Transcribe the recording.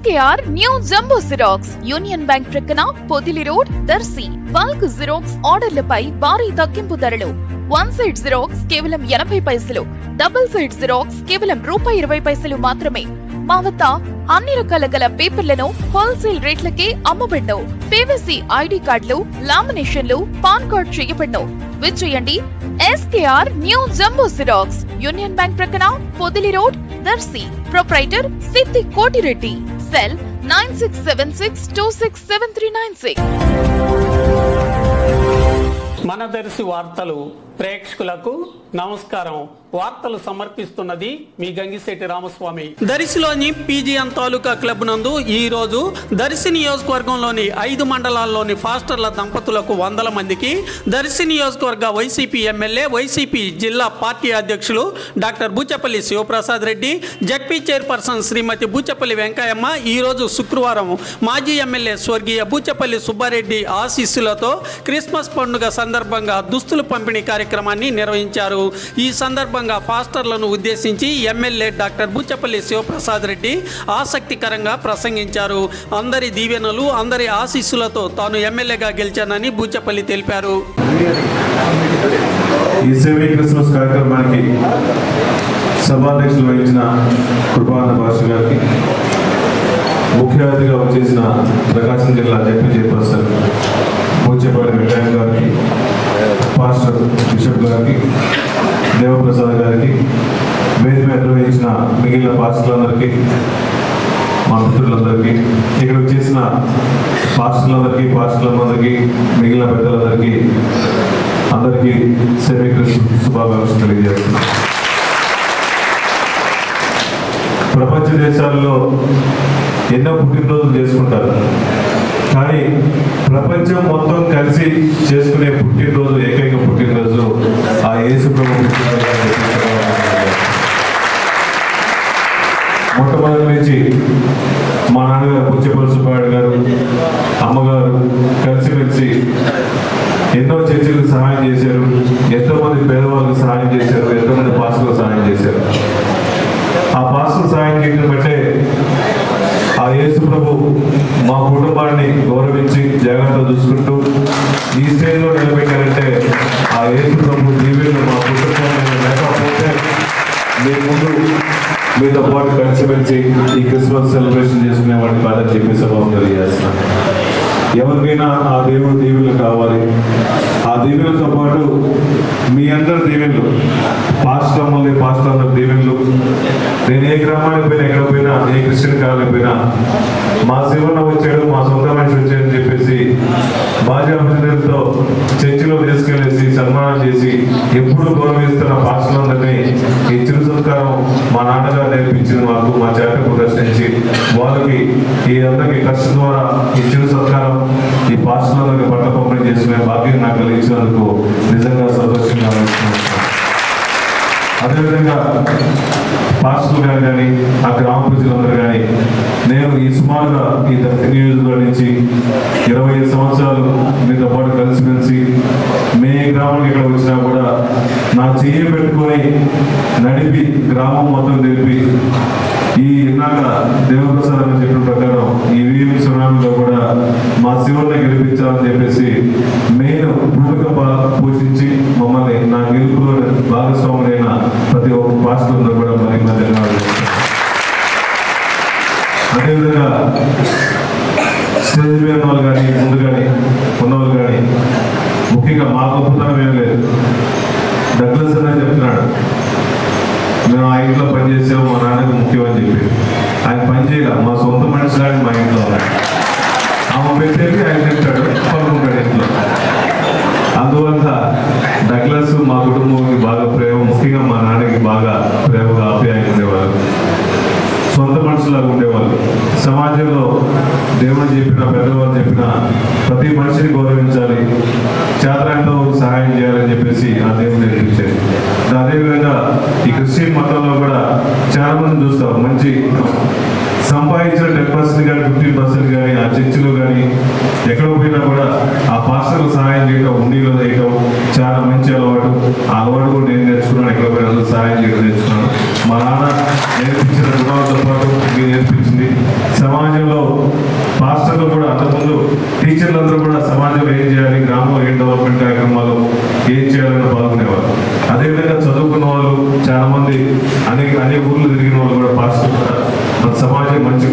SKR New Jumbo Xerox Union Bank ప్రక్కన Podili road Darsi. Bulk xerox ఆర్డర్లపై భారీ తగ్గింపు ధరలు. వన్ సైడ్ జిరాక్స్ కేవలం 80 పైసలు, డబుల్ సైడ్ జిరాక్స్ కేవలం ₹20 మాత్రమే. మా వద్ద అన్ని రకాల గల పేపర్లను హోల్సేల్ రేట్లకే అమ్మబడ్ను. PVC ID కార్డులు, లామినేషన్లు, పాన్ కార్డ్ చేయబడ్ను. విచ్చేయండి SKR New Jumbo Xerox Union Bank ప్రక్కన పొదిలి రోడ్ దర్శి. ప్రొప్రైటర్ సిద్ధి కోటిరెడ్డి. సెల్ 9676267396. మన దర్శి వార్తలు ప్రేక్షకులకు నమస్కారం. వార్తలు సమర్పిస్తున్నది మీ గంగిశెట్టి రామస్వామి. దర్శిలోని PGN తాలూకా క్లబ్ నందు ఈ రోజు దర్శి నియోజకవర్గంలోని 5 మండలాల్లోని ఫాస్టర్ల దంపతులకు 100 మందికి దర్శి నియోజకవర్గ వైసీపీ ఎమ్మెల్యే, వైసీపీ జిల్లా పార్టీ అధ్యక్షులు doctor Buchepalli Sivaprasad Reddy, ZP chairperson Shrimati Buchepalli Venkayamma ఈ రోజు శుక్రవారం మాజీ ఎమ్మెల్యే స్వర్గీయ బూచపల్లి సుబ్బారెడ్డి ఆశీస్సులతో క్రిస్మస్ పండుగ సందర్భంగా దుస్తులు పంపిణీ కార్యక్రమాన్ని నిర్వహించారు. ఈ సందర్భంగా ఫాస్టర్లను ఉద్దేశించి ఎమ్మెల్యే డాక్టర్ బూచపల్లి శివప్రసాద్ రెడ్డి ఆసక్తికరంగా ప్రసంగించారు. అందరి దీవెనలు, అందరి ఆశీస్సులతో తాను ఎమ్మెల్యేగా గెలిచానని బూచపల్లి తెలిపారు. ఈ సేవీ క్రిస్మస్ కార్యక్రమానికి సభాధ్యక్షులు వహించిన కృపానంద భాష గారికి, ముఖ్య అతిథిగా వచ్చేసిన ప్రకాశం జిల్లా జడ్పీ చైర్పర్సన్ బూచపల్లి వెంకయ్య గారికి, పాస్టర్ బిషప్ గారికి, దేవప్రసాద్ గారికి, వేదిక నిర్వహించిన మిగిలిన పాస్టర్లందరికీ, మా మిత్రులందరికీ, ఇక్కడ వచ్చేసిన పాస్టర్లందరికీ, మిగిలిన పెద్దలందరికీ అందరికీ సేవీ క్రిస్మస్ శుభాకాంక్షలు తెలియజేస్తున్నాం. ప్రపంచ దేశాల్లో ఎన్నో పుట్టినరోజులు చేసుకుంటారు, కానీ ప్రపంచం మొత్తం కలిసి చేసుకునే పుట్టినరోజు, ఏకైక పుట్టినరోజు ఆ యేసు ప్రభు మొట్టమొదటి నుంచి మా నాన్నగారు బూచపల్లి సుబ్బారెడ్డి గారు, అమ్మగారు కలిసిమెలిసి ఎన్నో చర్చలకు సహాయం చేశారు, ఎంతోమంది పేదవాళ్ళకు సహాయం చేశారు, ఎంతోమంది పాస్టర్లకు సహాయం చేశారు. ఆ పాస్టర్ సహాయం చేయడం బట్టే ఆ యేసు ప్రభు మా కుటుంబాన్ని గౌరవించి జాగ్రత్తగా చూసుకుంటూ ఈ స్టేజ్లో నిలబెట్టారంటే ఆ యేసు ప్రభు దీవెనలు మా కుటుంబాన్ని లేకపోతే మీ ముందు మీతో పాటు కలిసిమెలిసి ఈ క్రిస్మస్ సెలబ్రేషన్ చేసుకునే వాడిని కాదని చెప్పి సభావం తెలియజేస్తున్నాను. ఎవరికైనా ఆ దేవుడు దీవెనలు కావాలి. ఆ దీవెనలతో పాటు మీ అందరి దీవెనలు, పాస్టర్ల దీవెనలు. నేను ఏ గ్రామానికి పోయినా, ఎక్కడ పోయినా, ఏ క్రిస్టియన్ కాలనికి పోయినా మా శివన్న వచ్చాడు, మా సొంత మనిషి వచ్చాడని చెప్పేసి బాజా అభినందనలతో చర్చిలో తీసుకెళ్ళేసి సన్మానం చేసి ఎప్పుడు గౌరవిస్తున్న పాస్టర్లందరినీ ఈ చిరు సత్కారం మా నాన్నగారు నేర్పించింది మాకు, మా చేత ప్రదర్శించి వాళ్ళకి ఈ అందరికీ కష్టం ద్వారా ఈ చిరు సత్కారం ఈ పాస్టర్లందరికీ పట్ల పంపిణీ చేసుకునే భాగ్యం నాకు కలిగించినందుకు నిజంగా సంతోషంగా అనిపిస్తున్నాను. అదేవిధంగా పాస్టర్లు గారు కానీ, ఆ గ్రామ ప్రజలందరూ కానీ, నేను ఈ సుమారుగా ఈ దర్శి నియోజకవర్గం నుంచి 25 సంవత్సరాలు మీతో పాటు కలిసిమెలిసి మే గ్రామానికి ఇక్కడ వచ్చినా కూడా నా చెయ్యి పెట్టుకొని నడిపి గ్రామం మొత్తం తెలిపి ఈ ఇందాక దేవప్రసాద్ అని చెప్పిన ప్రకారం ఈ VM సునామీలో కూడా మా శివుని గెలిపించాలని చెప్పేసి మెయిన్ భూమిక పోషించి మమ్మల్ని నా గెలుపులో భాగస్వాములైన ప్రతి ఒక్క పాస్టర్లో కూడా మరి ధన్యవాదాలు. అదేవిధంగా స్టేజ్ మీద వాళ్ళు కానీ, ముందు కానీ ఉన్నవాళ్ళు కానీ, ముఖ్యంగా మా గొప్పతనం ఏం లేదు. డగ్లస్ అనే చెప్తున్నాడు, మేము ఆ ఇంట్లో పనిచేసాము, మా నాన్నకు ముఖ్యం అని చెప్పి. ఆయన పని చేయగా మా సొంత మనిషి లాంటి మా ఇంట్లో ఆమె పెట్టేది ఆయన తింటాడు, పడుకుంటాడు ఇంట్లో. అందువల్ల డగ్లస్ మా కుటుంబానికి బాగా ప్రేమ, ముఖ్యంగా మా నాన్నకి బాగా ప్రేమగా ఆప్యాయంగా ఉండేవాళ్ళు, సొంత మనుషులాగా ఉండేవాళ్ళు. సమాజంలో దేవుడు చెప్పిన, పెద్దవాళ్ళు చెప్పిన ప్రతి మనిషిని గౌరవించాలి, చేతనంతో సహాయం చేయాలని చెప్పేసి ఆ దేవుడు నేర్పించేది. అదేవిధంగా ఈ క్రిస్టియన్ మతంలో కూడా చాలా మంది చూస్తాం, మంచి సంపాదించిన 10% కానీ 15% కానీ ఆ చర్చిలో కానీ ఎక్కడ పోయినా కూడా ఆ పాస్టర్లు సహాయం చేయడం, ఉండీలో చేయడం చాలా మంచి అలవాటు. ఆ అలవాటు కూడా నేను నేర్చుకున్నాను, ఎక్కడ పోయినా సహాయం చేయడం నేర్చుకున్నాను. మా నాన్న నేర్పించిన గుణాలతో పాటు మీరు నేర్పించింది. సమాజంలో పాస్టర్లు కూడా అంతకుముందు టీచర్లందరూ కూడా సమాజంలో ఏం చేయాలి, గ్రామంలో ఏం డెవలప్మెంట్ కార్యక్రమాలు ఏం చేయాలని పాల్గొనేవారు. అదేవిధంగా చదువుకున్న వాళ్ళు చాలా మంది అన్ని ఊర్లు తిరిగిన వాళ్ళు కూడా పాస్టర్ కూడా మన సమాజం మంచి